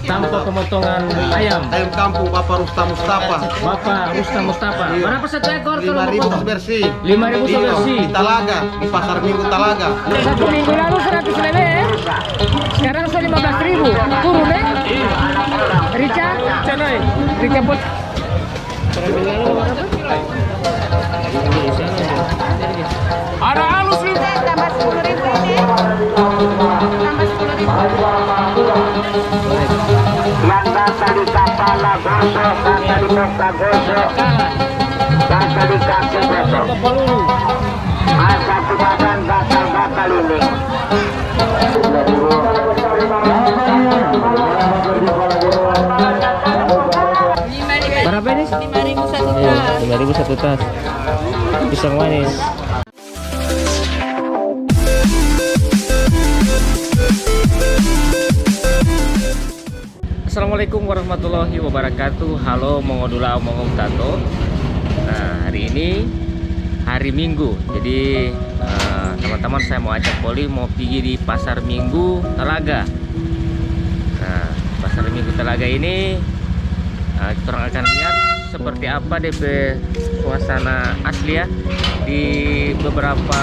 tanpa pemotongan ayam. Ayam kampung Bapak Rustam Mustafa. Bapak Rustam Mustafa. Berapa satu ekor kalau mau 5.000 potong? bersih. 5.000 bersih. Di Talaga, di Pasar Minggu Talaga. 1 minggu lalu 100 lele ya? Sekarang sudah 15.000. Turun ya? Rica? Rica pot. Ada halus nih. Tambah 10.000 ini. Tambah 10.000. Yang kata di kepala gosok, kata di muka gosok, kata di kaki gosok. Satu badan gatal-gatal ini. Berapa ini? 5.000 satu Iya, tas. 5.000 satu tas. Pisang manis. Assalamualaikum warahmatullahi wabarakatuh. Halo Mongodula Mongom Tato. Nah, hari ini hari Minggu. Jadi teman-teman saya mau ajak Poli mau pergi di Pasar Minggu Talaga. Nah, Pasar Minggu Talaga ini kita orang akan lihat seperti apa DP suasana asli ya di beberapa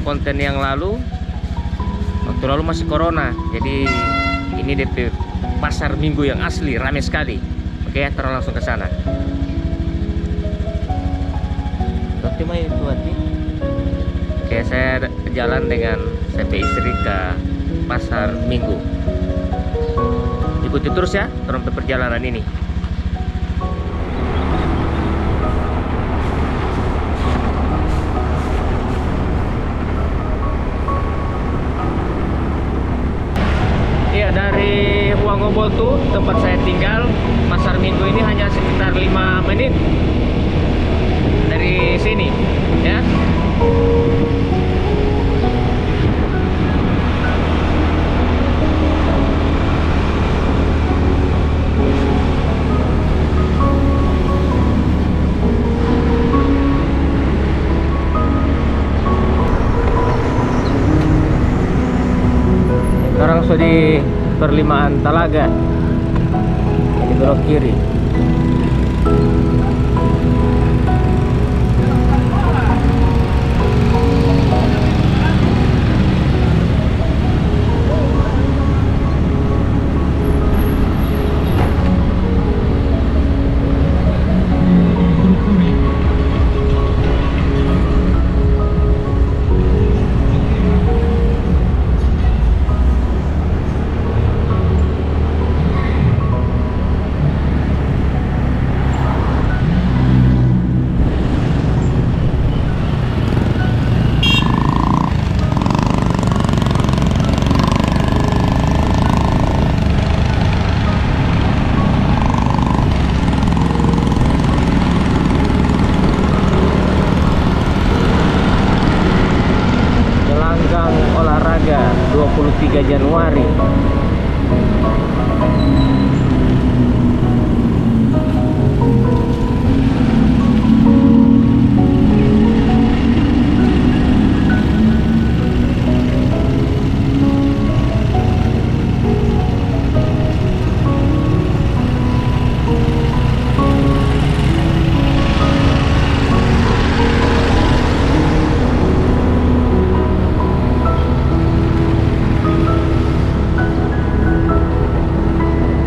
konten yang lalu. Waktu lalu masih corona, jadi ini DP pasar minggu yang asli, ramai sekali. Oke, kita langsung ke sana. Oke, mai tuati. Oke, saya jalan dengan saya istri ke pasar minggu. Ikuti terus ya, terus perjalanan ini. Iya, dari Huangobotu tempat saya tinggal, pasar minggu ini hanya sekitar 5 menit dari sini ya. Sekarang sudah di perlimaan Talaga. Ini belok kiri. Gelanggang olahraga 23 Januari.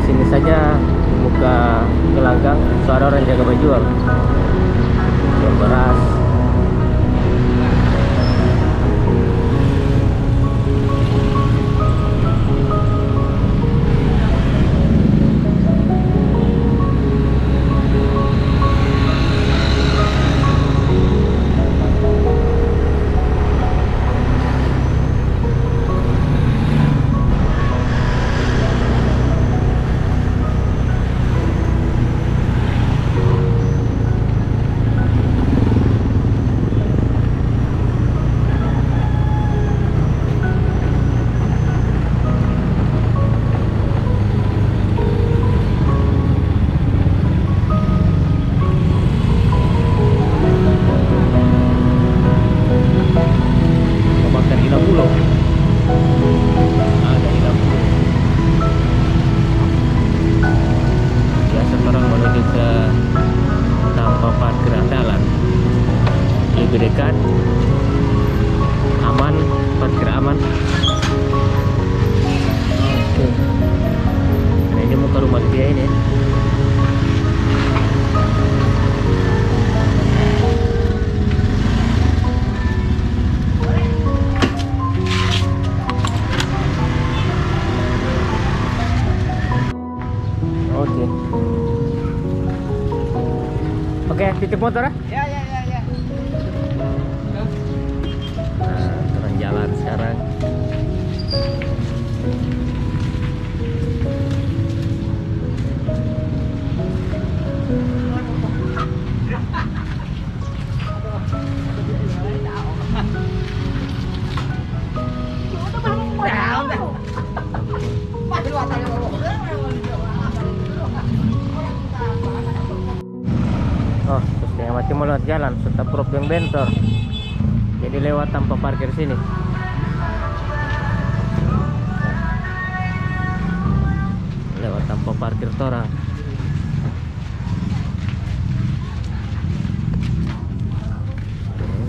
Sini saja buka gelanggang, suara orang jaga baju, jual beras. Oke. Oke, titip motor ah. Ya. Nah, turun jalan sekarang. Oh, terus yang mati mau lewat jalan, tetap prop yang bentor. Jadi lewat tanpa parkir sini. Lewat tanpa parkir torang.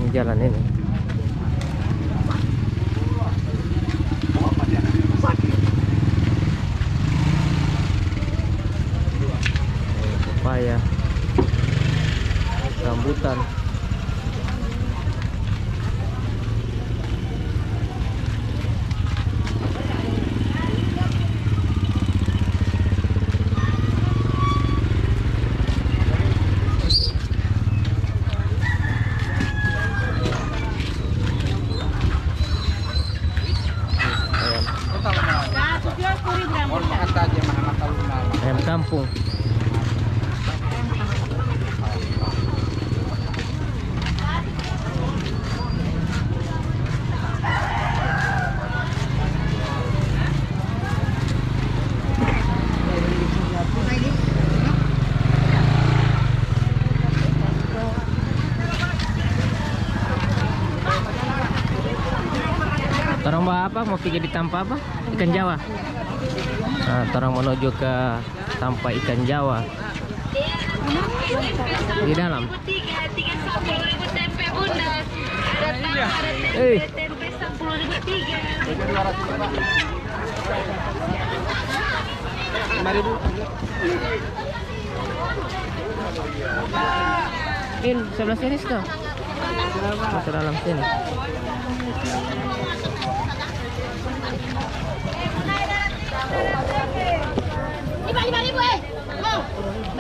Ini jalan ini. Pepaya, rambutan. Ayam kampung. Torang bawa apa? Mau pergi di Tampa apa? Ikan Jawa. Nah, torang menuju ke Tampa ikan Jawa. Di dalam. Tempe 10.003. 5.000. In sebelah sini tuh. Masuk dalam sini. Lima ribu mau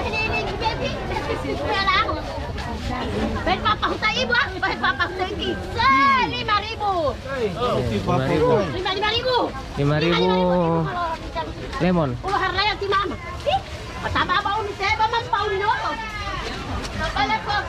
ini baby sekarang baik papa hutan ibu baik papa hutan ini 5.000 lemon. harga yang di mama pertama bau ni saya mama bau ni dulu kalau kok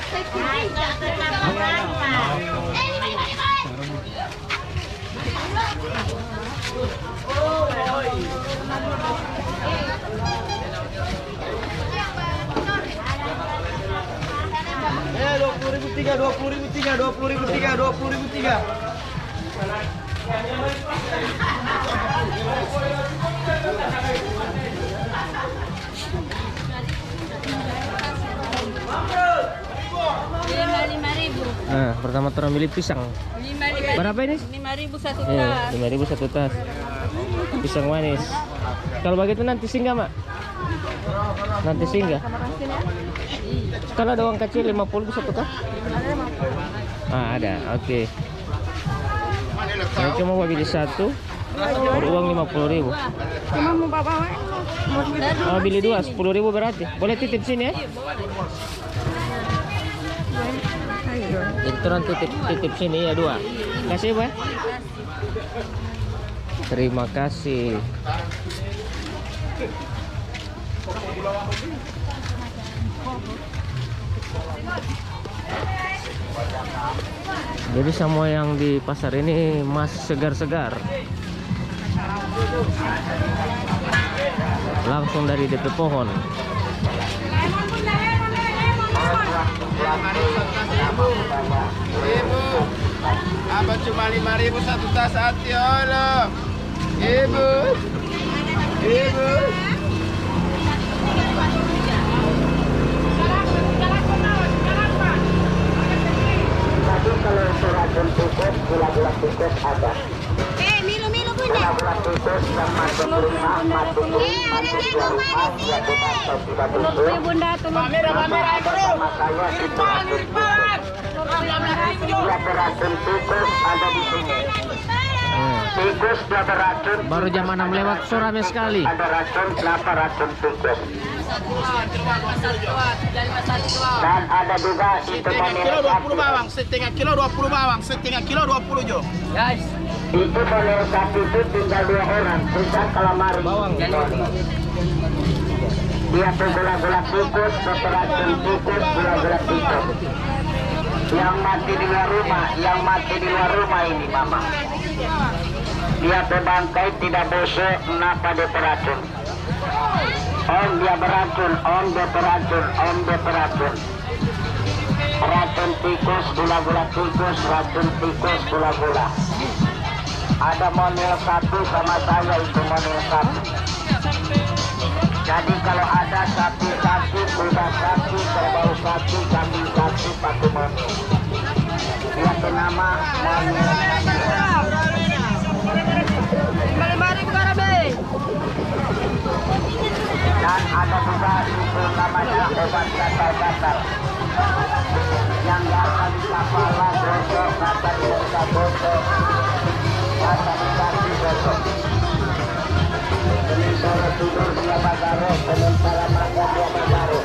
Eh, 20.003. Nah, pertama orang milih pisang. 5.000 Berapa ini? 5.000 satu Iya, tas 5.000 satu tas. Pisang manis. Kalau begitu nanti singgah, Mak. Nanti singgah. Kalau ada uang kecil 50 satu tas. Ah, ada. Oke. Yang cuma mau beli satu, beruang 50.000. cuma mau bawa Oh, beli dua 10.000 berarti. Boleh titip sini ya? Itu nanti titip sini ya dua. Kasih Bu. Terima kasih. Jadi semua yang di pasar ini masih segar-segar. Langsung dari DP pohon. Ibu, apa cuma 5.000 satu tas hati Allah. Ibu. Tapi kalau seragam tiket, gula-gula tiket ada. milu bunda Gula-gula tiket yang masuk rumah, masuk rumah, ada masuk jagung rumah, manis ya kita tidak tutup. bunda tulung Sama saya dia beracun tikus ada di sini. Tikus dia beracun. Baru jam 6 lewat, so rame sekali. Ada racun, kenapa racun tikus? Dan ada juga itu Setengah kilo model 20 bawang, setengah kilo 20 bawang, setengah kilo 20 Jo. itu model satu itu tinggal 2 orang. Bisa calamari. Bawang. Dia tuh gula-gula tikus, beracun tikus, gula-gula tikus. Yang mati di luar rumah ini mama. Dia terbangkai tidak busuk, kenapa dia beracun? Om dia beracun. Racun tikus, gula-gula tikus, racun tikus, gula-gula. Ada monil 1 sama saya itu monil 1. Jadi kalau ada sapi 1, kuda 1, kerbau 1, kambing 1, pakai monil. Dia bernama monil 1. Dan ada juga itu namanya obat gatal-gatal. Yang gatal di kepala gosok, gatal di muka gosok, gatal di kaki gosok. Sementara tidur dia bagaro, sementara makan dia bagaro.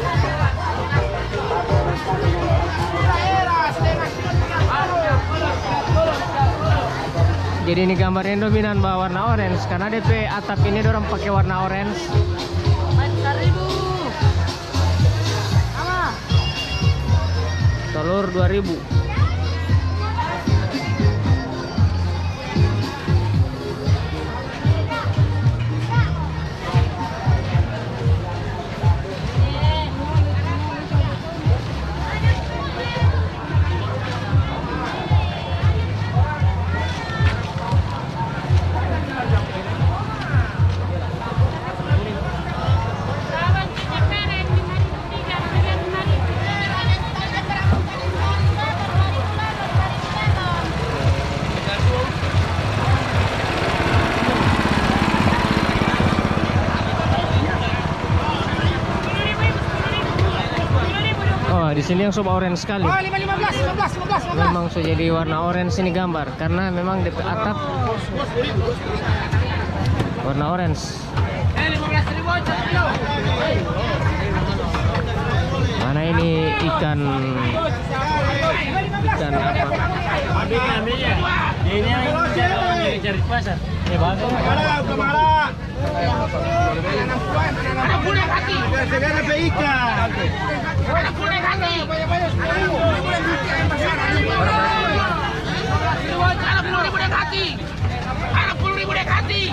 Jadi ini gambarnya dominan bawa warna orange karena DP atap ini dorong pakai warna orange. Telur 2000. Di sini yang coba orange sekali. Oh, 15. Memang sudah jadi warna orange ini gambar karena memang di atap warna orange. 15.000 aja kilo. Mana ini ikan apa? Ini yang cari pasar. Ya bagus. Kemana? Ada punya kaki. Segala ikan. Ada punya kaki. Ada 10.000 kaki.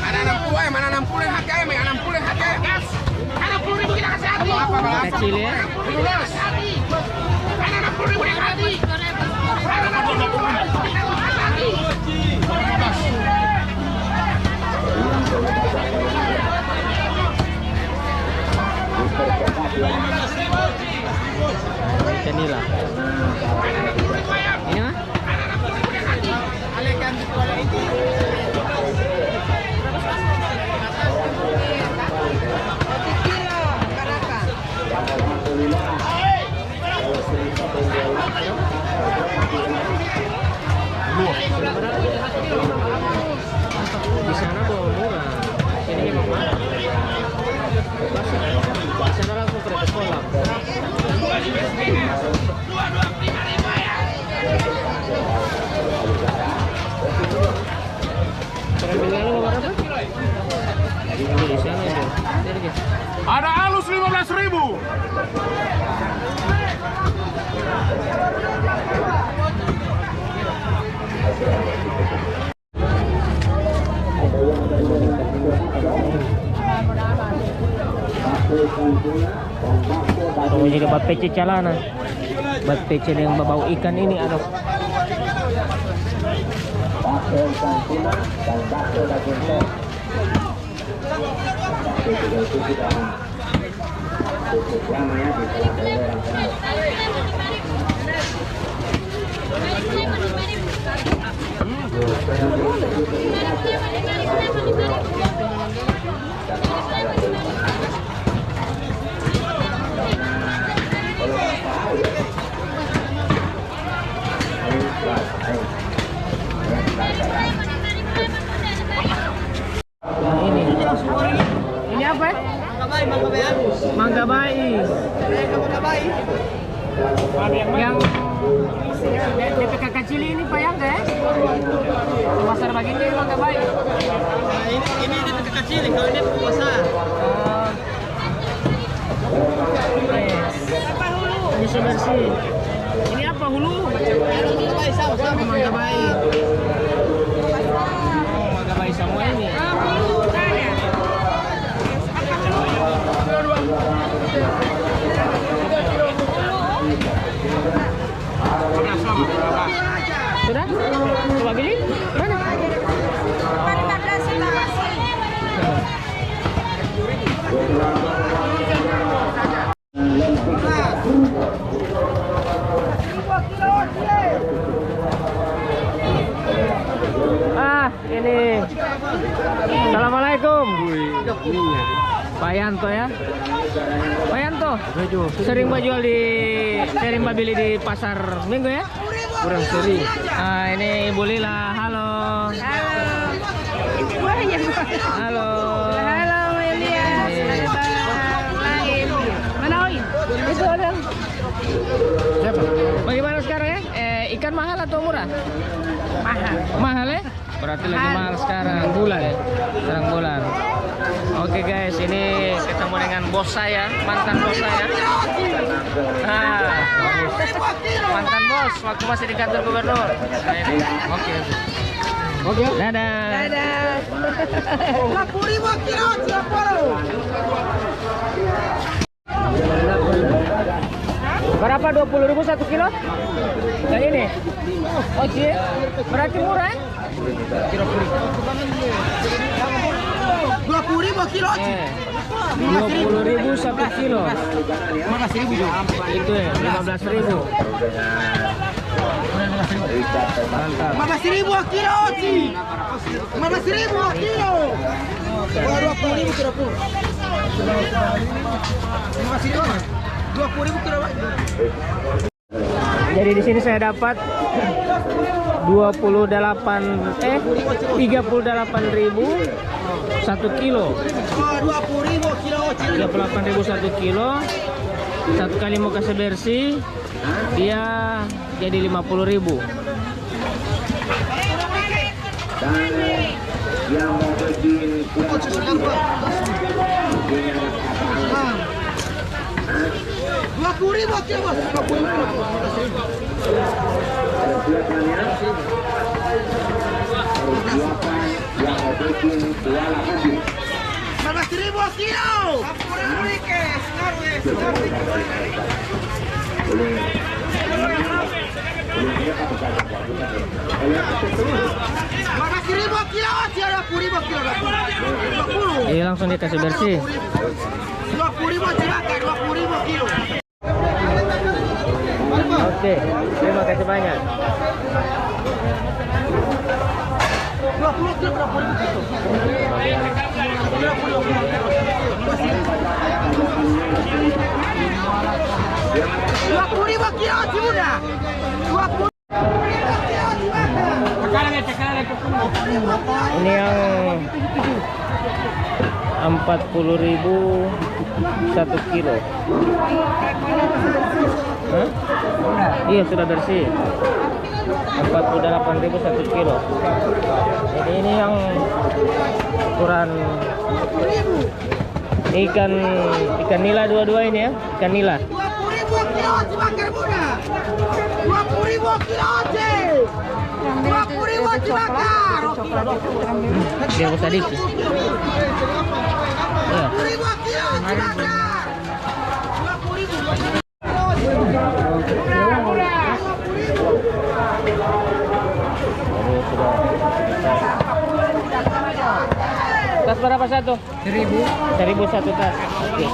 Ada 60 mana 60 HKM, 60 HKM. Ada 10.000 kita kasih hati. Kecil ya. Ada 60.000 hati. Ada 60.000 hati. Ikan nila. Ini mah? Di sana bawa murah, sini memang mahal. Di sana langsung ke sekolah. Ada alus 15.000. Atau jadi buat PC calana. Buat PC yang berbau ikan ini ada. Nah ini apa? Manggabai, manggabai. Manggabai. Manggabai. Yang DPK kecil ini Pak yang deh. Pasar bagian ini Manggabai. Nah, ini kecil, kalau ini pasar. Ini bersih. Ini apa hulu? Manggabai sama-sama. Manggabai. Oh, Manggabai semua ini. Sudah? Coba beli? Mana? Ini. Assalamualaikum. Pak Yanto ya. Pak Yanto, sering jual di beli di pasar Minggu ya? Kurang sering. Ini Ibu Lila. Halo. Halo. Halo, Elias. Mana Oin? Itu ada. Bagaimana sekarang ya? Ikan mahal atau murah? Mahal. Mahal ya? Berarti lagi mahal sekarang bulan ya? Sekarang bulan. Oke guys, ini ketemu dengan bos saya, mantan bos saya. Mantan bos waktu masih di kantor gubernur. Nah, ini. Oke. Oke. Dadah. Dadah. 20.000 kilo, Berapa 20.000 1 kilo? Yang ini? Oh iya, berarti murah? 20.000 kilo. 20.000 1 kilo. 15.000 juga. Itu ya, 15.000. Mantap. 15.000 kilo, Ci. 15.000 kilo. 20.000 kilo pun. 15.000. 20.000 kilo. Jadi di sini saya dapat 38.000 1 kilo. 20.000 kilo. 38.000 1 kilo. Satu kali mau kasih bersih dia jadi 50.000. Yang mau bikin 20.000 kilo, Bos. 15.000 kilo. 15.000 kilo, 20.000 kilo. 20. Iya langsung dikasih bersih. 20.000 silakan, 20.000 kilo. Oke, terima kasih banyak. 20 kilo, 20.000 kilo. 20.000 kilo, Cibunda. 20. Ini yang 40.000 1 kilo. Hah? Iya sudah bersih. 48.000 1 kilo. Jadi ini yang ukuran ikan nila dua-dua ini ya, ikan nila. 20.000 kilo, Cibakar Muda. 20.000 kilo, Ci. 20.000 Cibakar. Biar usah dikit. Ya. 20.000 kilo, Cibakar. 20.000. Tas berapa satu? 1.000. 1.000 satu tas. Oke.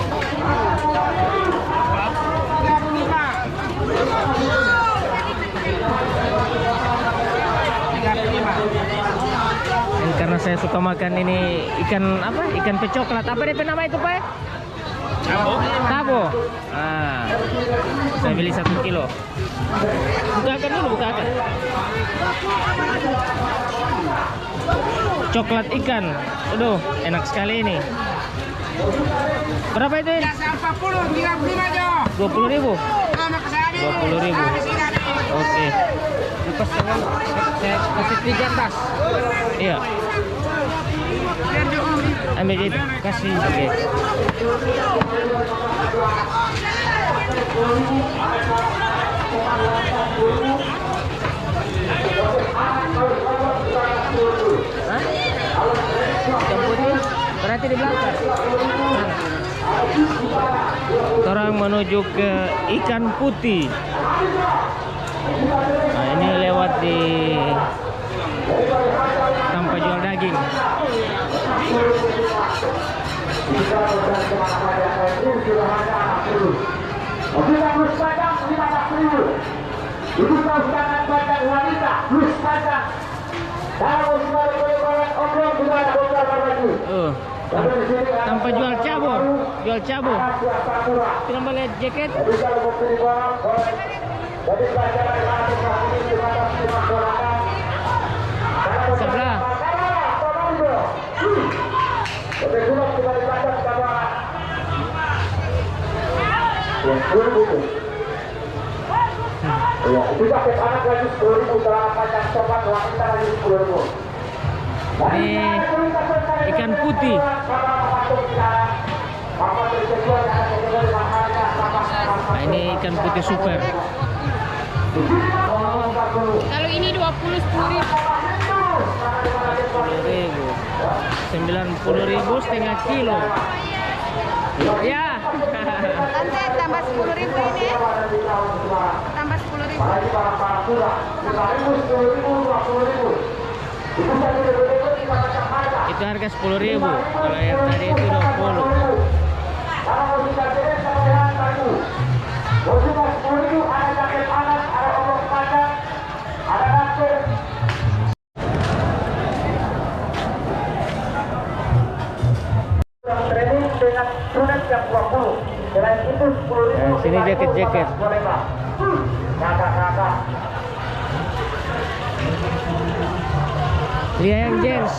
Dan karena saya suka makan ini ikan apa? Ikan pecoklat. Apa DP nama itu, Pak? Tabo. Ah. Saya beli 1 kilo. Bukakan dulu, bukakan. Coklat ikan. Aduh, enak sekali ini. Berapa itu? 40, 35 aja. 20.000. 20.000. Oke. Lepas tangan, saya kasih 3 tas. Iya. Ambil itu, kasih. Oke. Hah? Ikan putih berarti di belakang. Orang menuju ke ikan putih. Nah, ini lewat di tanpa jual daging. Tanpa jual cabur, jual cabur. Kita lihat jaket. Sebelah. Ya, itu pakai anak lagi 10.000, celana panjang coklat wanita lagi 10.000. Ini ikan putih. Nah, ini ikan putih super. Kalau ini 20 10.000. 90.000 setengah kilo. Ya. Tante tambah 10.000 ini. Tambah 10.000. Itu harga 10.000. Kalau yang tadi itu 20. Nah, sini jaket-jaket. Lihat yang jeans,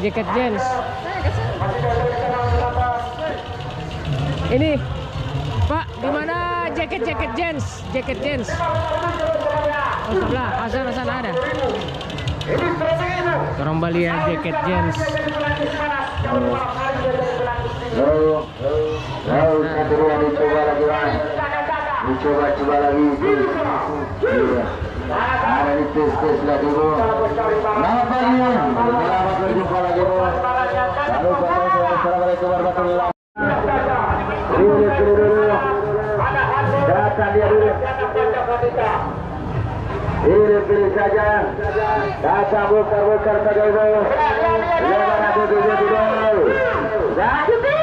jaket jeans. Ini, Pak, di mana jaket-jaket jeans? Jaket jeans. Oh, sebelah, Hasan ada. Orang Bali yang jaket jeans. Dicoba lagi. Iya. Ada di tes lagi bro. Nama pagi. Selamat berjumpa lagi bro. Lalu assalamualaikum warahmatullahi wabarakatuh. Datang dia dulu. Pilih saja. Datang bukar saja bro. Lebar aku dulu. Satu tirar. Lagi bro.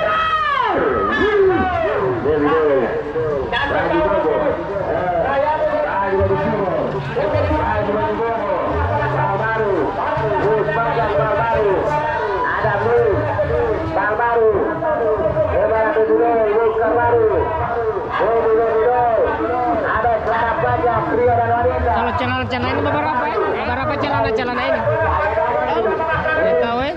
Kalau celana-celana ini beberapa ya? Beberapa celana-celana ini? Tidak tahu ya?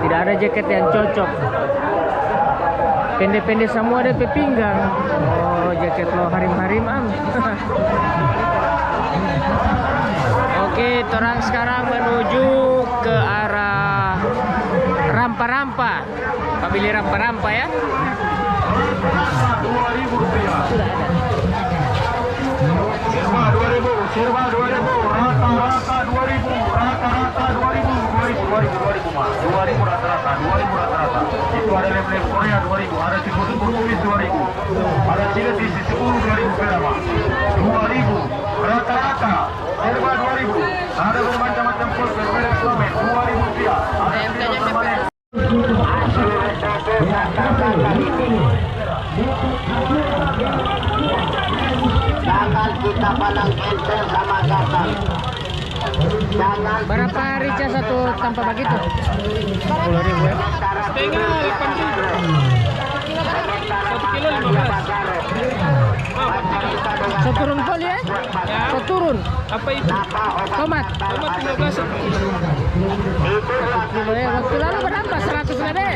Tidak ada jaket yang cocok. Pendek-pendek semua ada pinggang. Oh, jaket lo harim-harim am. Oke, orang sekarang menuju ke arah rampa-rampa. Pak pilih rampa-rampa ya. Sudah ada. Serba 2.000, rata-rata 2.000, rata-rata 2.000 rata-rata, 2.000 rata-rata. Itu ada lem-lem Korea 2.000, ada tikus-tikus kumis 2.000, ada sisi 10 2.000 perak, 2.000 rata-rata, serba 2.000. Ada bermacam-macam pun bermerek suami 2.000 rupiah. Ada yang tidak permanen. Jangan kita pandang enteng sama gatal. Jangan. Berapa rica satu tanpa begitu? 10.000 ya? Setengah 8.000. Seturun poli ya? Seturun. Apa itu? Tomat. Tomat 15 satu kilo. Kilo ya. Waktu lalu berapa? 100 lebih.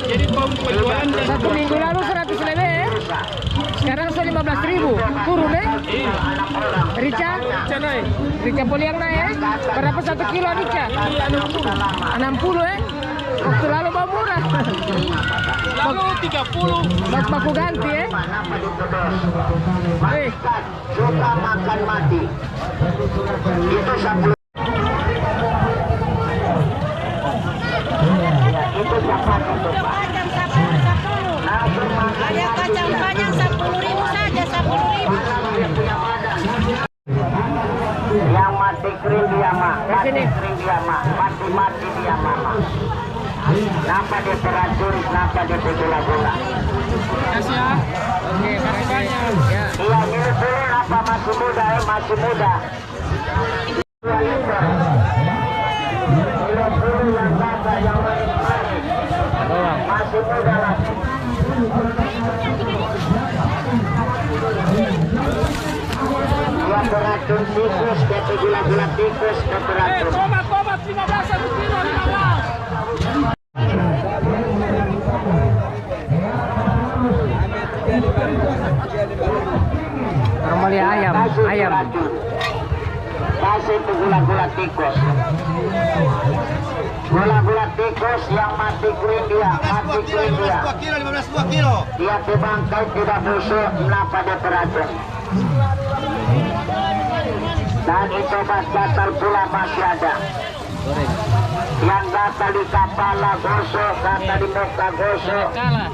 Jadi penjualan dan 1 minggu lalu 100 lebih. Sekarang sudah 15.000. Turun ya? Iya. Rica? Canai. Rica poli yang naik ya? Berapa 1 kilo rica? 60 ya? Waktu lalu bau murah. Lalu 30. Baku ganti ya? Suka makan mati. Itu 10. Itu siapa? Ada kacang panjang 10.000 saja, 10.000. Yang mati kering dia mah, mati Sini. kering dia mah, mati dia mama. Kenapa dia beracun? Kenapa dia bergula-gula? Kasih ya. Oke, makasih. Ya. Iya, ini dulu apa masih muda masih muda. 2 liter. Ini dulu yang kata yang manis. Bawang. Masih muda lagi. Dia beracun tikus, dia gula-gula tikus, dia beracun. Tomat 15 1 kilo 15. Normal ya ayam. Ayam. Kasih itu gula-gula tikus. Gula-gula tikus yang mati kering dia, mati kering dia. 15 2 kilo. Dia dibangkai tidak busuk, kenapa dia beracun? Dan itu obat gatal pula masih ada. Goreng. Yang gatal di kepala gosok, gatal di muka gosok, Kalah.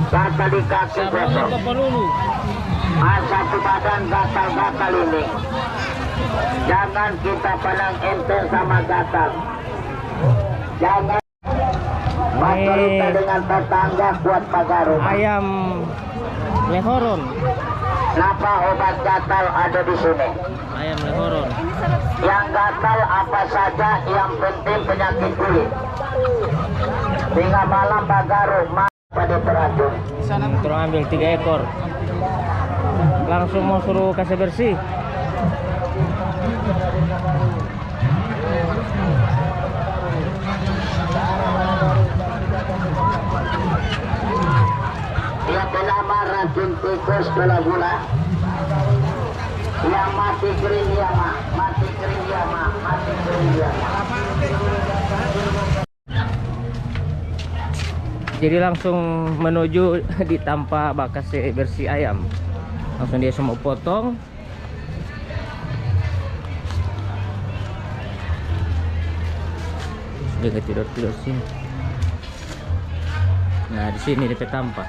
gatal di kaki gosok. Ke pelulu. Satu badan gatal-gatal ini. Jangan kita pandang enteng sama gatal. Jangan bercerita dengan tetangga buat pagaru. Ayam lehoron. Kenapa obat gatal ada di sini? Ayam lehoron. Yang gatal apa saja, yang penting penyakit kulit. Hingga malam pagaru pada beracun. Tolong ambil 3 ekor. Langsung mau suruh kasih bersih. Dia bernama racun tikus gula-gula. Yang mati kering dia mah, mati kering dia mah, mati kering dia mah. Jadi langsung menuju di tanpa bakas bersih ayam. Langsung dia semua potong. Dia tidur sini. Nah di sini DP tanpa.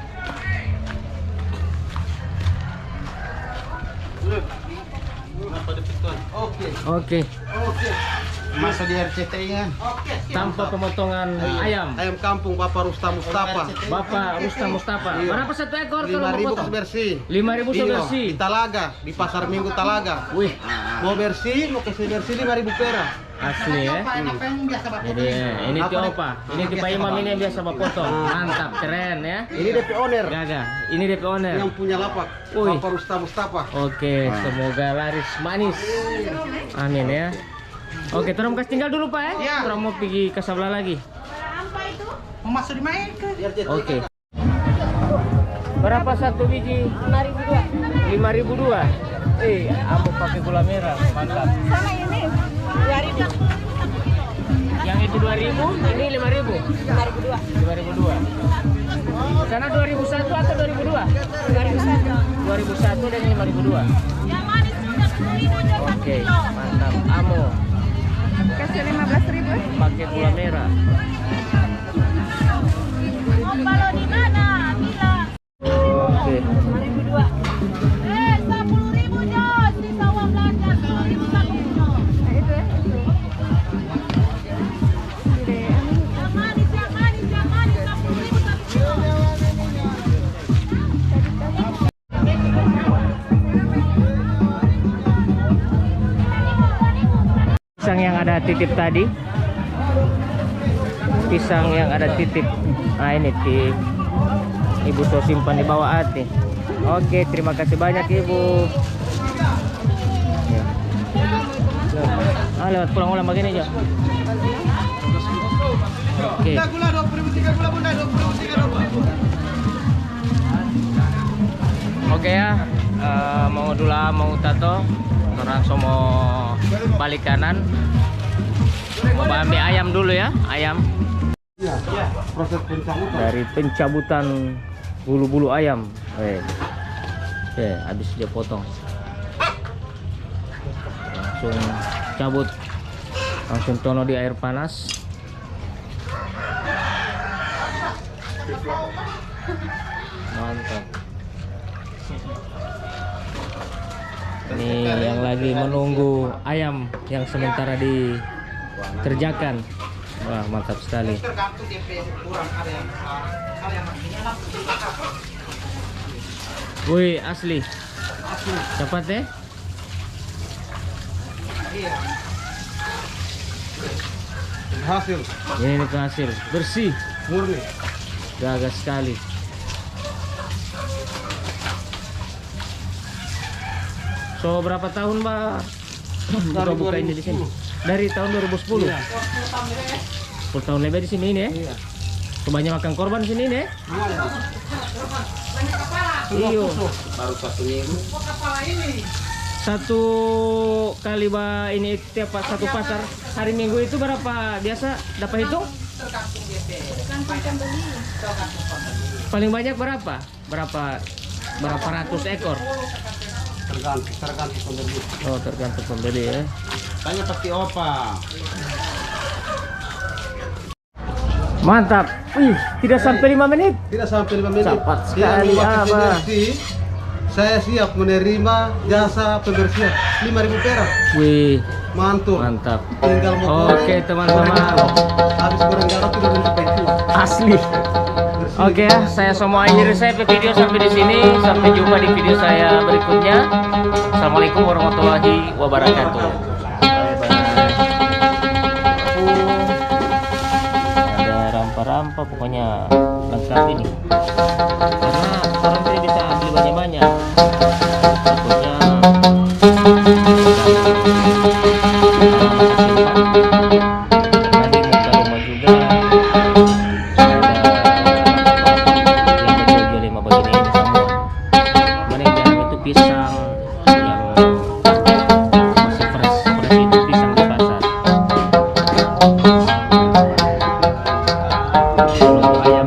Oke. Masa di RCTI kan? Tanpa pemotongan ayam. Ayam kampung Bapak Rustam Mustafa. Bapak Rustam Mustafa. Iya. Berapa 1 ekor kalau mau 5.000 potong? bersih. 5.000 Iya, bersih. di Talaga, di Pasar Minggu Talaga. Wih, Mau bersih, mau kasih bersih 5.000 perak. asli ya. Jadi ini Tiopa. Ini tipe Imam ini yang biasa bapak potong. Mantap, keren ya. Ini DP owner Gagah. Ini DP owner. yang punya lapak. Wih. Bapak Rustam Mustafa. Oke, semoga laris manis. Amin ya. Oke, terus kasih tinggal dulu Pak ya. Iya. Terus mau pergi ke sebelah lagi. Mau masuk di mana? Di RCTI. Oke. Berapa 1 biji? 5.002. Aku pakai gula merah, mantap. Sama ini 2.000. Yang itu 2.000, ini 5.000. 5.002. Sana 2001 atau 2002? 2001 dan 5.002. Yang manis juga 10.000 aja 1 Oke, kilo. mantap. Amo Kasih 15.000. pakai gula merah. Mau kalau di mana? Bilang. Oke. 5.002. 10.000 Jos. Di sawah belanja 10.000 1 kilo. Itu ya. Yang manis 10.000 1 kilo. Pisang yang ada titip tadi. Pisang yang ada titip. Nah ini Ibu so simpan di bawah hati. Oke, terima kasih banyak Ibu. Ya. Lewat pulang ulang begini aja. Oke. Gula 2003 gula bunda 2003 Oke ya, mau dula mau tato, orang somo balik kanan. Mau ambil ayam dulu ya, ayam. proses pencabutan Dari pencabutan bulu-bulu ayam. Oke, habis dia potong. Langsung cabut, langsung tono di air panas. Mantap. Ini yang lagi menunggu ayam yang sementara dikerjakan. Wah, mantap sekali. Wih, asli. Cepat deh. hasil Ini hasil bersih, murni. gagah sekali. So berapa tahun Mbak Dari buka ini di sini? 2010. Dari tahun 2010. Iya. 10 tahun lebih di sini ini ya. Iya. Kebanyakan makan korban di sini ini ya. Iyo. Baru 1 minggu. Satu kali ini tiap satu pasar hari Minggu itu berapa biasa dapat hitung? Paling banyak berapa? Berapa ratus ekor? Tergantung pembeli. Oh, tergantung pembeli ya. Tanya pasti opa. Mantap. Wih, tidak sampai 5 menit. Tidak sampai 5 menit. Cepat Dia sekali, mau pakai Abah. bersih. Saya siap menerima jasa pembersihan 5.000 perak. Wih, Mantul. mantap. Tinggal mau Oke, teman-teman. Habis goreng garut tidak ada pensiun. Asli. Oke ya, saya semua akhiri saya video sampai di sini. Sampai jumpa di video saya berikutnya. Assalamualaikum warahmatullahi wabarakatuh. Ada rampa-rampa, pokoknya lengkap ini. Karena orang tidak bisa beli banyak-banyak. Takutnya tadi muka rumah juga ada yang berjual 5 begini ini semua. Mana yang jarang itu pisang yang masih fresh itu pisang di pasar. Kalau ayam